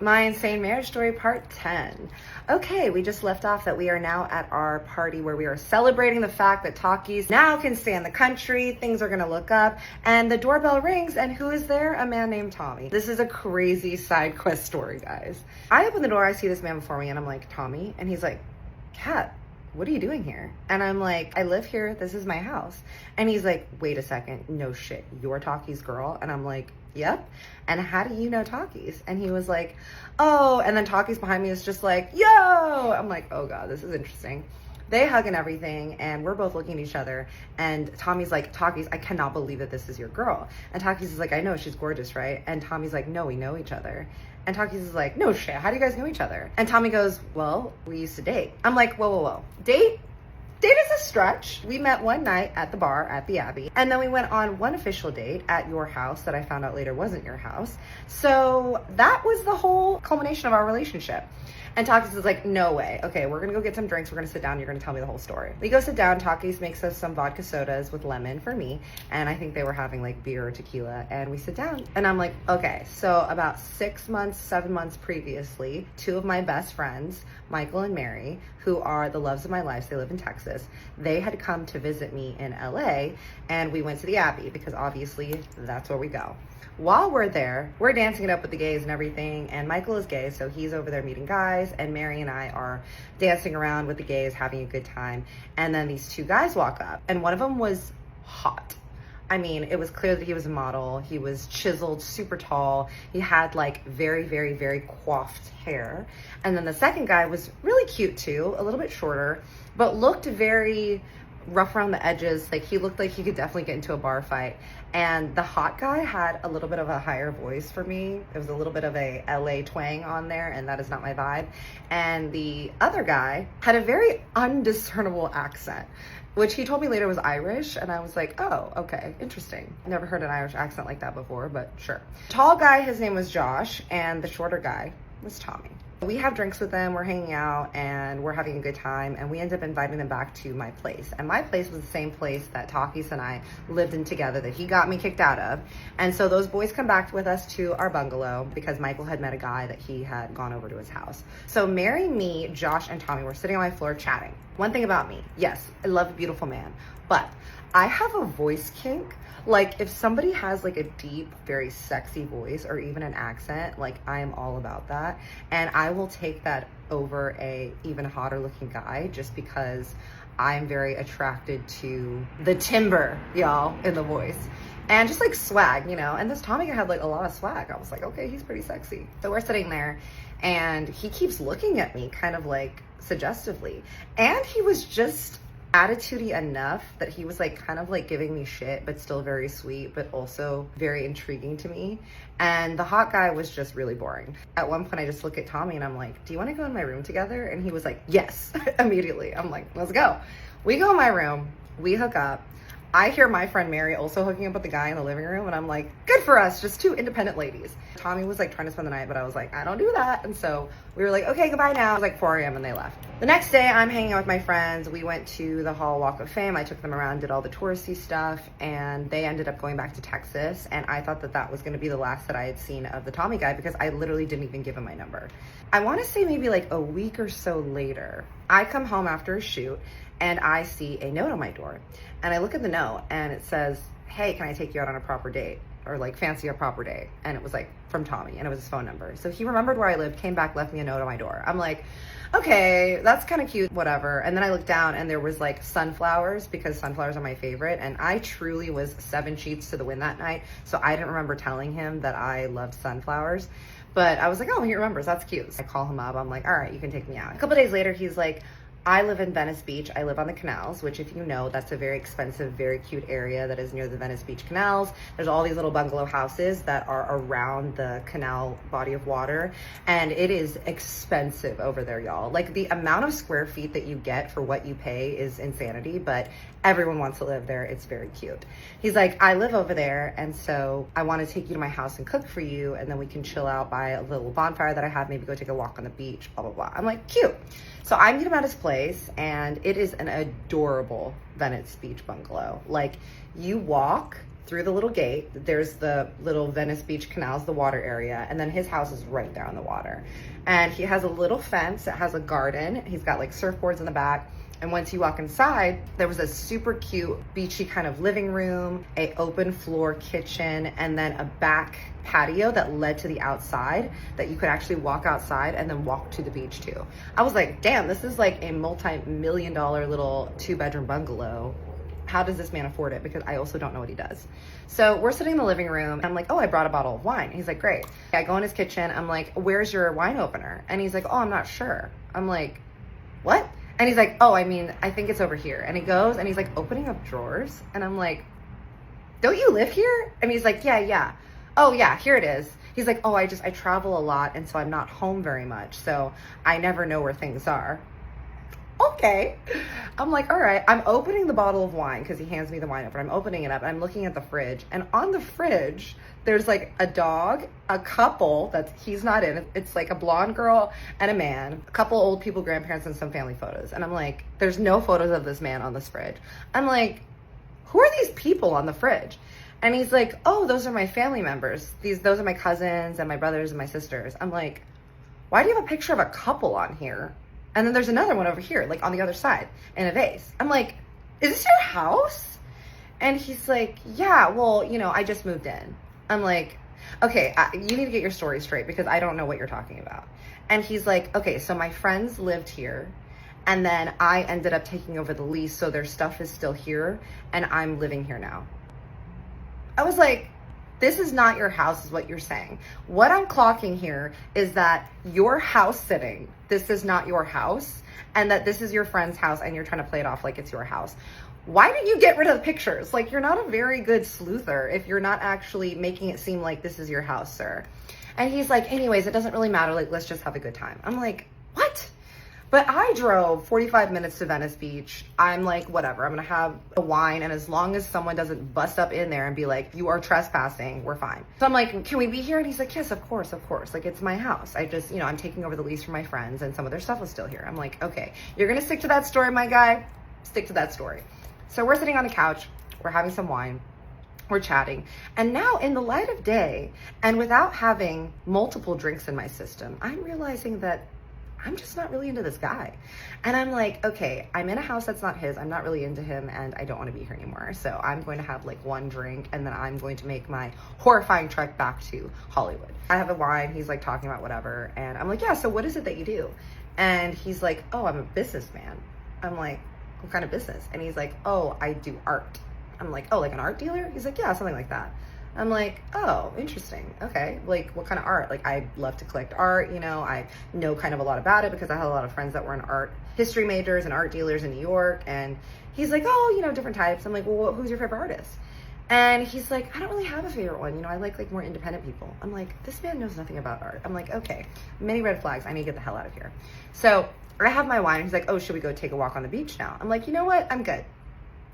My insane marriage story part 10. Okay, we just left off that we are now at our party where we are celebrating the fact that Takis now can stay in the country, things are gonna look up, and the doorbell rings, and who is there? A man named Tommy. This is a crazy side quest story, guys. I open the door, I see this man before me, and I'm like, Tommy? And he's like, Kat, what are you doing here? And I'm like, I live here, this is my house. And he's like, wait a second, no shit, you're Taki's girl? And I'm like, yep. And how do you know Takis? And he was like, oh, and then Takis behind me is just like, yo. I'm like, oh God, this is interesting. They hug and everything, and we're both looking at each other. And Tommy's like, Takis, I cannot believe that this is your girl. And Takis is like, I know, she's gorgeous, right? And Tommy's like, no, we know each other. And Takis is like, no shit, how do you guys know each other? And Tommy goes, well, we used to date. I'm like, whoa. Date? Date is a stretch. We met one night at the bar at the Abbey, and then we went on one official date at your house that I found out later wasn't your house. So that was the whole culmination of our relationship. And Takis is like, no way. Okay, we're gonna go get some drinks. We're gonna sit down. You're gonna tell me the whole story. We go sit down. Takis makes us some vodka sodas with lemon for me. And I think they were having like beer or tequila. And we sit down. And I'm like, okay, so about 6 months, 7 months previously, two of my best friends, Michael and Mary, who are the loves of my life, they live in Texas, they had come to visit me in LA. And we went to the Abbey because obviously that's where we go. While we're there, we're dancing it up with the gays and everything, and Michael is gay, so he's over there meeting guys, and Mary and I are dancing around with the gays, having a good time, and then these two guys walk up, and one of them was hot. I mean, it was clear that he was a model. He was chiseled, super tall. He had like very, very, very coiffed hair. And then the second guy was really cute too, a little bit shorter, but looked very rough around the edges. Like he looked like he could definitely get into a bar fight. And the hot guy had a little bit of a higher voice for me. There was a little bit of a LA twang on there, and that is not my vibe. And the other guy had a very undiscernible accent, which he told me later was Irish. And I was like, oh, okay, interesting. Never heard an Irish accent like that before, but sure. Tall guy, his name was Josh, and the shorter guy was Tommy. We have drinks with them, we're hanging out, and we're having a good time, and we end up inviting them back to my place. And my place was the same place that Takis and I lived in together that he got me kicked out of. And so those boys come back with us to our bungalow because Michael had met a guy that he had gone over to his house. So Mary, me, Josh, and Tommy were sitting on my floor chatting. One thing about me, yes, I love a beautiful man, but I have a voice kink. Like if somebody has like a deep, very sexy voice or even an accent, like I am all about that. And I will take that over a even hotter looking guy just because I'm very attracted to the timbre, y'all, in the voice. And just like swag, you know, and this Tommy had like a lot of swag. I was like, okay, he's pretty sexy. So we're sitting there and he keeps looking at me kind of like suggestively. And he was just attitudey enough that he was like kind of like giving me shit, but still very sweet, but also very intriguing to me. And the hot guy was just really boring. At one point I just look at Tommy and I'm like, do you want to go in my room together? And he was like, yes, immediately. I'm like, let's go. We go in my room, we hook up. I hear my friend Mary also hooking up with the guy in the living room, and I'm like, good for us, just two independent ladies. Tommy was like trying to spend the night, but I was like, I don't do that. And so we were like, okay, goodbye now. It was like 4 a.m. and they left. The next day I'm hanging out with my friends. We went to the Hall Walk of Fame. I took them around, did all the touristy stuff, and they ended up going back to Texas. And I thought that that was gonna be the last that I had seen of the Tommy guy because I literally didn't even give him my number. I wanna say maybe like a week or so later, I come home after a shoot and I see a note on my door. And I look at the note and it says, hey, can I take you out on a proper date? Or like fancy a proper date. And it was like from Tommy and it was his phone number. So he remembered where I lived, came back, left me a note on my door. I'm like, okay, that's kind of cute, whatever. And then I looked down and there was like sunflowers because sunflowers are my favorite. And I truly was 7 sheets to the wind that night. So I didn't remember telling him that I loved sunflowers. But I was like, oh, he remembers, that's cute. So I call him up, I'm like, all right, you can take me out. A couple days later, he's like, I live in Venice Beach. I live on the canals, which if you know, that's a very expensive, very cute area that is near the Venice Beach canals. There's all these little bungalow houses that are around the canal body of water. And it is expensive over there, y'all. Like the amount of square feet that you get for what you pay is insanity, but everyone wants to live there. It's very cute. He's like, I live over there. And so I want to take you to my house and cook for you. And then we can chill out by a little bonfire that I have, maybe go take a walk on the beach, blah, blah, blah. I'm like, cute. So I meet him at his place and it is an adorable Venice Beach bungalow. Like you walk through the little gate, there's the little Venice Beach canals, the water area, and then his house is right there on the water. And he has a little fence that has a garden. He's got like surfboards in the back. And once you walk inside, there was a super cute beachy kind of living room, a open floor kitchen, and then a back patio that led to the outside that you could actually walk outside and then walk to the beach too. I was like, damn, this is like a multi-million-dollar little 2-bedroom bungalow. How does this man afford it? Because I also don't know what he does. So we're sitting in the living room. I'm like, oh, I brought a bottle of wine. He's like, great. I go in his kitchen. I'm like, where's your wine opener? And he's like, oh, I'm not sure. I'm like, what? And he's like, oh, I mean, I think it's over here. And he goes and he's like opening up drawers. And I'm like, don't you live here? And he's like, yeah. Oh yeah, here it is. He's like, oh, I travel a lot. And so I'm not home very much. So I never know where things are. Okay. I'm like, all right. I'm opening the bottle of wine because he hands me the wine opener. I'm opening it up and I'm looking at the fridge. And on the fridge, there's like a dog, a couple that he's not in. It's like a blonde girl and a man, a couple old people, grandparents, and some family photos. And I'm like, there's no photos of this man on this fridge. I'm like, who are these people on the fridge? And he's like, oh, those are my family members. Those are my cousins and my brothers and my sisters. I'm like, why do you have a picture of a couple on here? And then there's another one over here, like on the other side in a vase. I'm like, is this your house? And he's like, yeah, well, I just moved in. I'm like, okay, you need to get your story straight because I don't know what you're talking about. And he's like, okay, so my friends lived here and then I ended up taking over the lease. So their stuff is still here and I'm living here now. I was like, this is not your house is what you're saying. What I'm clocking here is that you're house sitting. This is not your house and that this is your friend's house and you're trying to play it off like it's your house. Why did you get rid of the pictures? Like, you're not a very good sleuther if you're not actually making it seem like this is your house, sir. And he's like, anyways, it doesn't really matter. Like, let's just have a good time. I'm like, what? But I drove 45 minutes to Venice Beach. I'm like, whatever, I'm gonna have a wine. And as long as someone doesn't bust up in there and be like, you are trespassing, we're fine. So I'm like, can we be here? And he's like, yes, of course. Like, it's my house. I just, I'm taking over the lease for my friends and some of their stuff is still here. I'm like, okay, you're gonna stick to that story, my guy? Stick to that story. So we're sitting on the couch, we're having some wine, we're chatting. And now in the light of day and without having multiple drinks in my system, I'm realizing that I'm just not really into this guy. And I'm like, okay, I'm in a house that's not his. I'm not really into him and I don't want to be here anymore. So I'm going to have like one drink and then I'm going to make my horrifying trek back to Hollywood. I have a wine. He's like talking about whatever. And I'm like, yeah, so what is it that you do? And he's like, oh, I'm a businessman. I'm like, what kind of business? And he's like, oh, I do art. I'm like, oh, like an art dealer? He's like, yeah, something like that. I'm like, oh, interesting. Okay. Like, what kind of art? Like, I love to collect art. I know kind of a lot about it because I had a lot of friends that were in art history majors and art dealers in New York. And he's like, oh, different types. I'm like, well, who's your favorite artist? And he's like, I don't really have a favorite one. I like more independent people. I'm like, this man knows nothing about art. I'm like, okay, many red flags. I need to get the hell out of here. So I have my wine. He's like, oh, should we go take a walk on the beach now? I'm like, you know what? I'm good.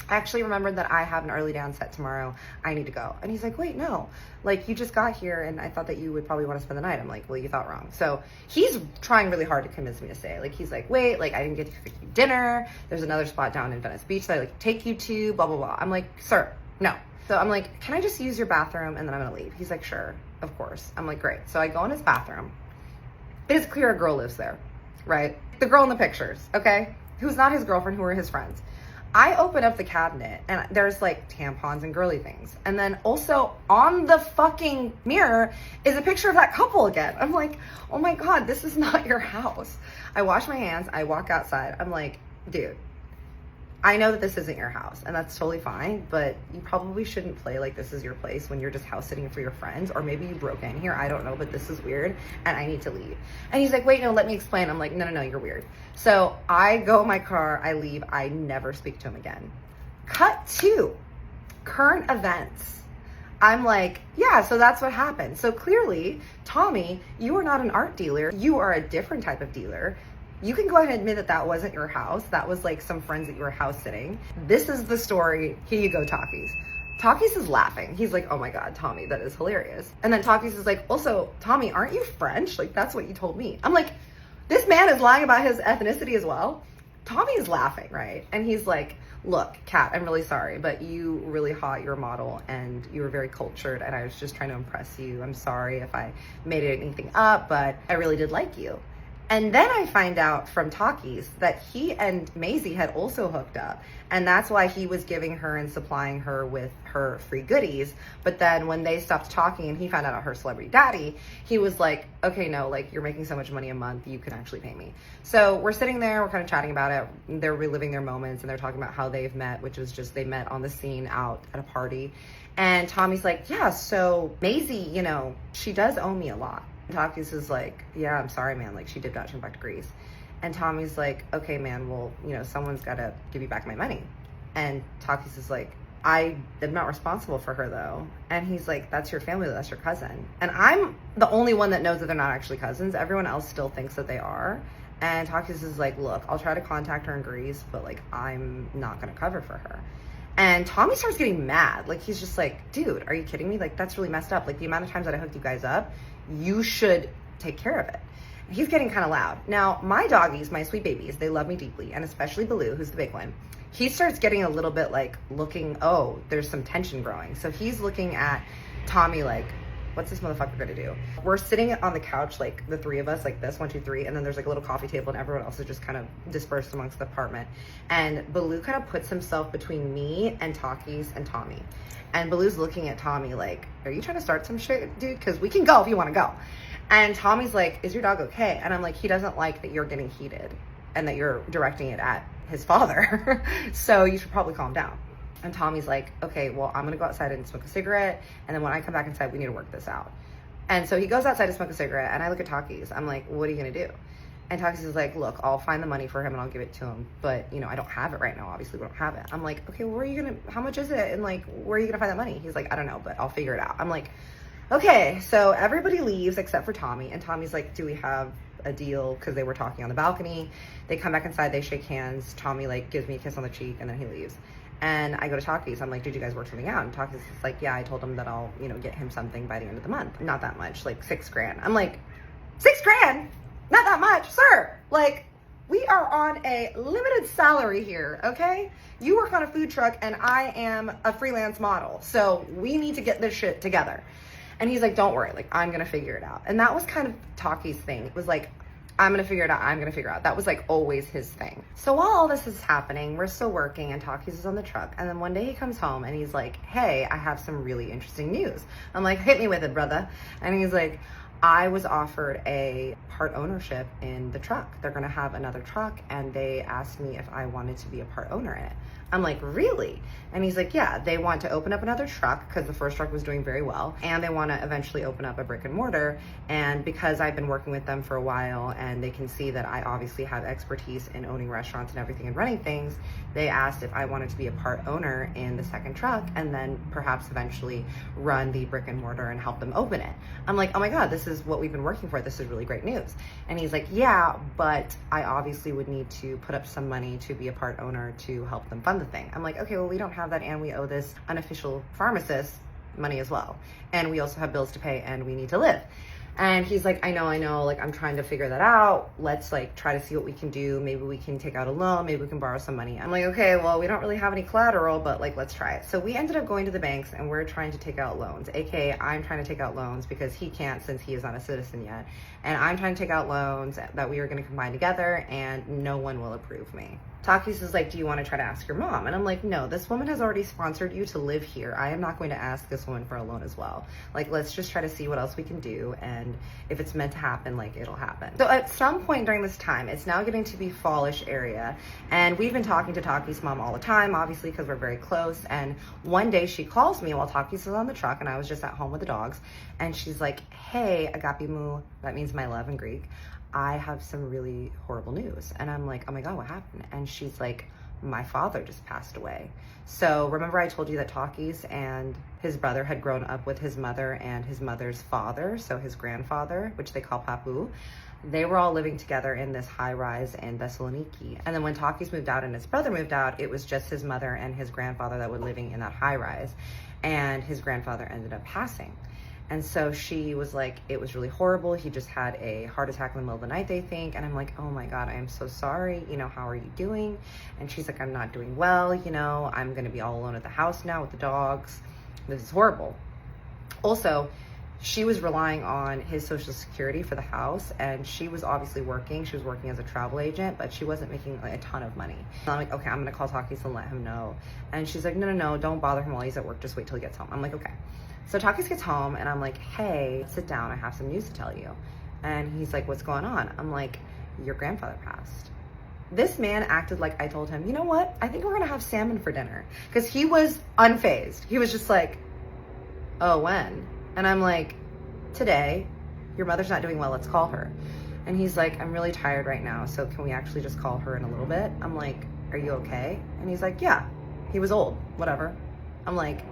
I actually remembered that I have an early down set tomorrow. I need to go. And he's like, wait, no, like you just got here and I thought that you would probably want to spend the night. I'm like, well, you thought wrong. So he's trying really hard to convince me to stay. Like, he's like, wait, like I didn't get to cook you dinner. There's another spot down in Venice Beach that I like take you to, blah, blah, blah. I'm like, sir, no. So I'm like, can I just use your bathroom and then I'm gonna leave? He's like, sure, of course. I'm like, great. So I go in his bathroom. It is clear a girl lives there, right? The girl in the pictures, okay? Who's not his girlfriend, who are his friends. I open up the cabinet and there's like tampons and girly things. And then also on the fucking mirror is a picture of that couple again. I'm like, oh my God, this is not your house. I wash my hands, I walk outside. I'm like, dude, I know that this isn't your house and that's totally fine, but you probably shouldn't play like this is your place when you're just house sitting for your friends, or maybe you broke in here. I don't know, but this is weird and I need to leave. And he's like, wait, no, let me explain. I'm like, no, you're weird. So I go in my car, I leave, I never speak to him again. Cut to current events. I'm like, yeah, so that's what happened. So clearly, Tommy, you are not an art dealer. You are a different type of dealer. You can go ahead and admit that that wasn't your house. That was like some friends that you were house sitting. This is the story. Here you go, Takis. Takis is laughing. He's like, oh my God, Tommy, that is hilarious. And then Takis is like, also, Tommy, aren't you French? Like, that's what you told me. I'm like, this man is lying about his ethnicity as well. Tommy's laughing, right? And he's like, look, Kat, I'm really sorry, but you really hot, you're a model, and you were very cultured, and I was just trying to impress you. I'm sorry if I made anything up, but I really did like you. And then I find out from talkies that he and Maisie had also hooked up. And that's why he was giving her and supplying her with her free goodies. But then when they stopped talking and he found out her celebrity daddy, he was like, okay, no, like you're making so much money a month, you can actually pay me. So we're sitting there, we're kind of chatting about it. They're reliving their moments and they're talking about how they've met, which was just they met on the scene out at a party. And Tommy's like, yeah, so Maisie, you know, she does owe me a lot. Talkies is like, yeah, I'm sorry, man. Like, she did not turn back to Greece. And Tommy's like, okay, man, well, you know, someone's got to give you back my money. And Talkies is like, I am not responsible for her, though. And he's like, that's your family, that's your cousin. And I'm the only one that knows that they're not actually cousins. Everyone else still thinks that they are. And Talkies is like, look, I'll try to contact her in Greece, but, like, I'm not going to cover for her. And Tommy starts getting mad. Like, he's just like, dude, are you kidding me? Like, that's really messed up. Like, the amount of times that I hooked you guys up, you should take care of it. He's getting kind of loud. Now, my doggies, my sweet babies, they love me deeply, and especially Baloo, who's the big one. He starts getting a little bit like looking, oh, there's some tension growing. So he's looking at Tommy like, what's this motherfucker gonna do? We're sitting on the couch, like the three of us, like this, 1, 2, 3, and then there's like a little coffee table and everyone else is just kind of dispersed amongst the apartment. And Baloo kind of puts himself between me and Talkies and Tommy. And Baloo's looking at Tommy like, are you trying to start some shit, dude? Because we can go if you want to go. And Tommy's like, is your dog okay? And I'm like, he doesn't like that you're getting heated and that you're directing it at his father. So you should probably calm down. And Tommy's like, okay, well, I'm gonna go outside and smoke a cigarette. And then when I come back inside, we need to work this out. And so he goes outside to smoke a cigarette and I look at Talkies. I'm like, what are you gonna do? And Talkies is like, look, I'll find the money for him and I'll give it to him. But, you know, I don't have it right now. Obviously, we don't have it. I'm like, okay, well, where are you gonna, how much is it? And like, where are you gonna find that money? He's like, I don't know, but I'll figure it out. I'm like, okay. So everybody leaves except for Tommy. And Tommy's like, do we have a deal? Because they were talking on the balcony. They come back inside, they shake hands. Tommy like gives me a kiss on the cheek and then he leaves. And I go to Talkies. I'm like, did you guys work something out? And Talkies is like, yeah, I told him that I'll, you know, get him something by the end of the month. Not that much, like $6,000. I'm like, $6,000? Not that much, sir. Like, we are on a limited salary here, okay? You work on a food truck and I am a freelance model. So we need to get this shit together. And he's like, don't worry, like, I'm gonna figure it out. And that was kind of Talkies' thing. It was like, I'm gonna figure it out, I'm gonna figure it out. That was like always his thing. So while all this is happening, we're still working and Talkies is on the truck. And then one day he comes home and he's like, hey, I have some really interesting news. I'm like, hit me with it, brother. And he's like, I was offered a part ownership in the truck. They're gonna have another truck and they asked me if I wanted to be a part owner in it. I'm like, really? And he's like, yeah, they want to open up another truck because the first truck was doing very well. And they want to eventually open up a brick and mortar. And because I've been working with them for a while and they can see that I obviously have expertise in owning restaurants and everything and running things, they asked if I wanted to be a part owner in the second truck and then perhaps eventually run the brick and mortar and help them open it. I'm like, oh my God, this is what we've been working for. This is really great news. And he's like, yeah, but I obviously would need to put up some money to be a part owner to help them fund the thing. I'm like, okay, well, we don't have that and we owe this unofficial pharmacist money as well. And we also have bills to pay and we need to live. And he's like, I know, like, I'm trying to figure that out. Let's like try to see what we can do. Maybe we can take out a loan. Maybe we can borrow some money. I'm like, okay, well, we don't really have any collateral, but like, let's try it. So we ended up going to the banks and we're trying to take out loans. AKA, I'm trying to take out loans because he can't since he is not a citizen yet. And I'm trying to take out loans that we are going to combine together and no one will approve me. Talkies is like, do you want to try to ask your mom? And I'm like, no, this woman has already sponsored you to live here. I am not going to ask this woman for a loan as well. Like, let's just try to see what else we can do. And if it's meant to happen, like, it'll happen. So at some point during this time, it's now getting to be fallish area. And we've been talking to Talkies' mom all the time, obviously, because we're very close. And one day she calls me while Talkies was on the truck and I was just at home with the dogs. And she's like, hey, agapimu, that means my love in Greek. I have some really horrible news. And I'm like, oh my God, what happened? And she's like, my father just passed away. So remember I told you that Talkies and his brother had grown up with his mother and his mother's father, so his grandfather, which they call Papu. They were all living together in this high rise in Thessaloniki. And then when Talkies moved out and his brother moved out, it was just his mother and his grandfather that were living in that high rise. And his grandfather ended up passing. And so she was like, it was really horrible. He just had a heart attack in the middle of the night, they think. And I'm like, oh my God, I am so sorry. You know, how are you doing? And she's like, I'm not doing well. You know, I'm going to be all alone at the house now with the dogs. This is horrible. Also, she was relying on his Social Security for the house, and she was obviously working. She was working as a travel agent, but she wasn't making a ton of money. And I'm like, okay, I'm going to call Takis and let him know. And she's like, no, don't bother him while he's at work. Just wait till he gets home. I'm like, okay. So Takis gets home and I'm like, hey, sit down. I have some news to tell you. And he's like, what's going on? I'm like, your grandfather passed. This man acted like I told him, you know what? I think we're going to have salmon for dinner. Because he was unfazed. He was just like, oh, when? And I'm like, today. Your mother's not doing well. Let's call her. And he's like, I'm really tired right now. So can we actually just call her in a little bit? I'm like, are you okay? And he's like, yeah. He was old. Whatever. I'm like,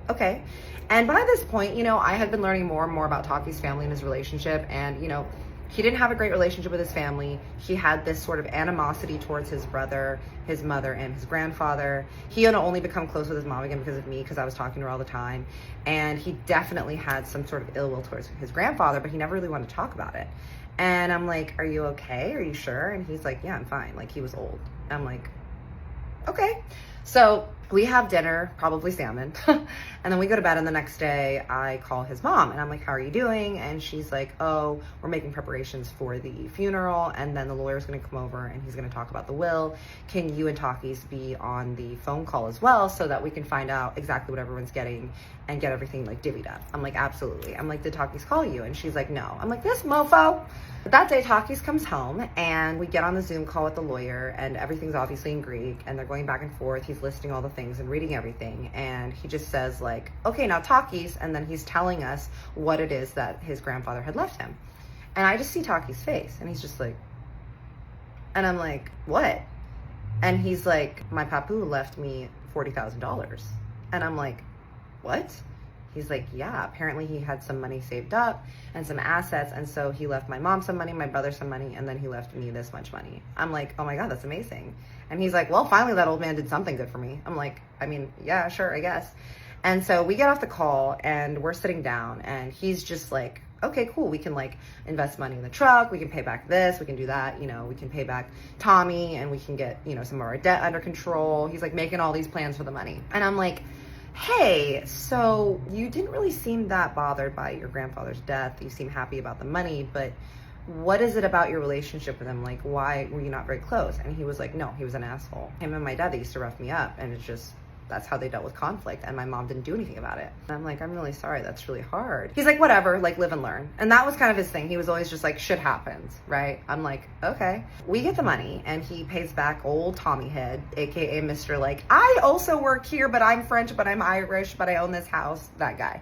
okay. And by this point, you know, I had been learning more and more about Taki's family and his relationship. And, you know, he didn't have a great relationship with his family. He had this sort of animosity towards his brother, his mother, and his grandfather. He had only become close with his mom again because of me, because I was talking to her all the time. And he definitely had some sort of ill will towards his grandfather, but he never really wanted to talk about it. And I'm like, are you okay? Are you sure? And he's like, yeah, I'm fine. Like, he was old. I'm like, okay. So we have dinner, probably salmon, and then we go to bed, and the next day I call his mom and I'm like, how are you doing? And she's like, oh, we're making preparations for the funeral, and then the lawyer's going to come over and he's going to talk about the will. Can you and Takis be on the phone call as well so that we can find out exactly what everyone's getting and get everything like divvied up? I'm like, absolutely. I'm like, did Takis call you? And she's like, no. I'm like, this mofo. But that day Takis comes home and we get on the Zoom call with the lawyer, and everything's obviously in Greek and they're going back and forth. He's listing all the things and reading everything, and he just says like, okay, now Takis, and then he's telling us what it is that his grandfather had left him. And I just see Takis' face and he's just like, and I'm like, what? And he's like, my papu left me $40,000. And I'm like, what? He's like, yeah, apparently he had some money saved up and some assets. And so he left my mom some money, my brother some money, and then he left me this much money. I'm like, oh my God, that's amazing. And he's like, well, finally that old man did something good for me. I'm like, I mean, yeah, sure, I guess. And so we get off the call and we're sitting down and he's just like, okay, cool. We can like invest money in the truck. We can pay back this. We can do that. You know, we can pay back Tommy and we can get, you know, some of our debt under control. He's like making all these plans for the money. And I'm like, hey, so you didn't really seem that bothered by your grandfather's death. You seem happy about the money, but what is it about your relationship with him? Like, why were you not very close? And he was like, no, he was an asshole. Him and my dad, they used to rough me up, and it's just, that's how they dealt with conflict, and my mom didn't do anything about it. And I'm like, I'm really sorry, that's really hard. He's like, whatever, like, live and learn. And that was kind of his thing. He was always just like, shit happens, right? I'm like, okay. We get the money, and he pays back old Tommy Head, aka Mr. like, I also work here, but I'm French, but I'm Irish, but I own this house, that guy.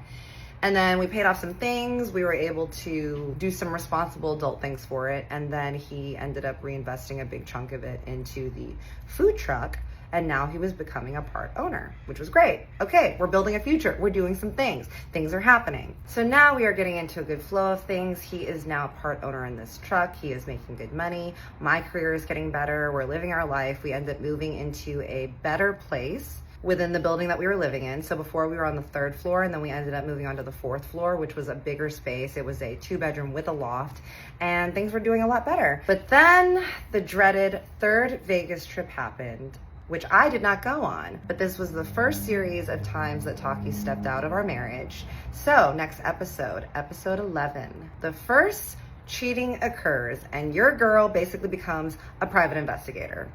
And then we paid off some things. We were able to do some responsible adult things for it. And then he ended up reinvesting a big chunk of it into the food truck. And now he was becoming a part owner, which was great. Okay, we're building a future. We're doing some things. Things are happening. So now we are getting into a good flow of things. He is now a part owner in this truck. He is making good money. My career is getting better. We're living our life. We end up moving into a better place within the building that we were living in. So before we were on the 3rd floor, and then we ended up moving onto the 4th floor, which was a bigger space. It was a 2-bedroom with a loft, and things were doing a lot better. But then the dreaded 3rd Vegas trip happened, which I did not go on. But this was the first series of times that Taki stepped out of our marriage. So next episode, episode 11, the first cheating occurs and your girl basically becomes a private investigator.